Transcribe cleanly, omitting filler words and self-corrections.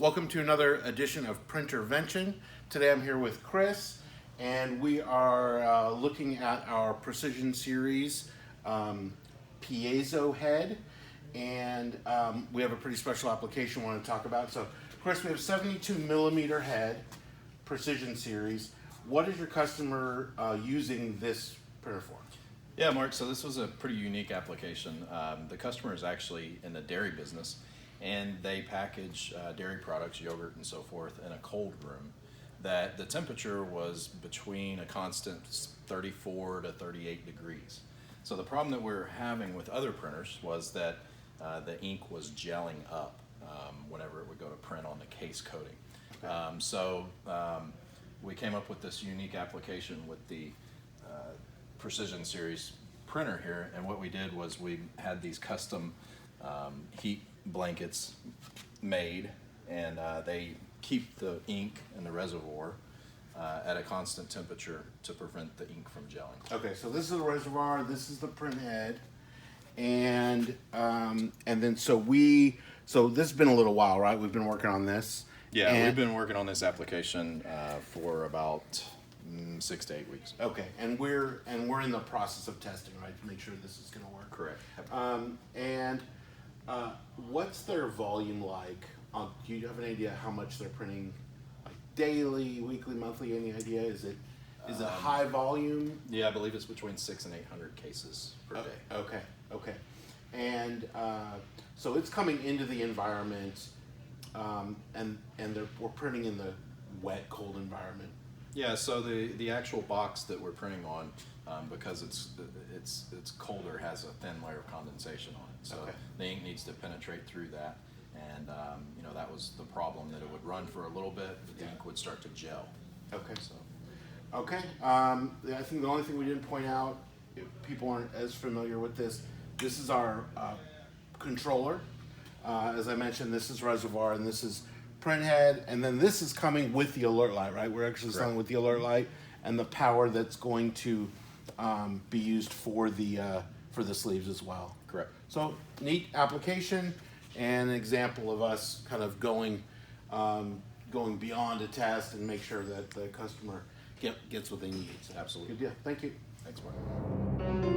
Welcome to another edition of Printervention. Today I'm here with Chris, and we are looking at our Precision Series piezo head, and we have a pretty special application we want to talk about. So, Chris, we have 72 millimeter head, Precision Series. What is your customer using this printer for? Yeah, Mark, so this was a pretty unique application. The customer is actually in the dairy business, and they package dairy products, yogurt and so forth, in a cold room that the temperature was between a constant 34 to 38 degrees. So the problem that we're having with other printers was that the ink was gelling up whenever it would go to print on the case coating. Okay. We came up with this unique application with the Precision Series printer here, and what we did was we had these custom heat blankets made, and they keep the ink in the reservoir at a constant temperature to prevent the ink from gelling. Okay, so this is the reservoir, this is the print head, and then so this has been a little while, right? We've been working on this. Yeah, we've been working on this application for about 6 to 8 weeks. Okay, and we're in the process of testing, right, to make sure this is going to work. Correct. What's their volume like? Do you have an idea how much they're printing, like daily, weekly, monthly? Any idea? Is it high volume? Yeah, I believe it's between 600 and 800 cases per day. Okay, and so it's coming into the environment, and we're printing in the wet, cold environment. Yeah, so the actual box that we're printing on, because it's colder, has a thin layer of condensation on it. So the ink needs to penetrate through that, and that was the problem, that it would run for a little bit, but the ink would start to gel. Okay. I think the only thing we didn't point out, if people aren't as familiar with this is our controller. As I mentioned, this is reservoir, and this is print head, and then this is coming with the alert light, right? We're actually selling with the alert light and the power that's going to be used for the sleeves as well. Correct. So neat application and an example of us kind of going beyond a test and make sure that the customer gets what they need. So, absolutely. Good deal. Thank you. Thanks, Mark.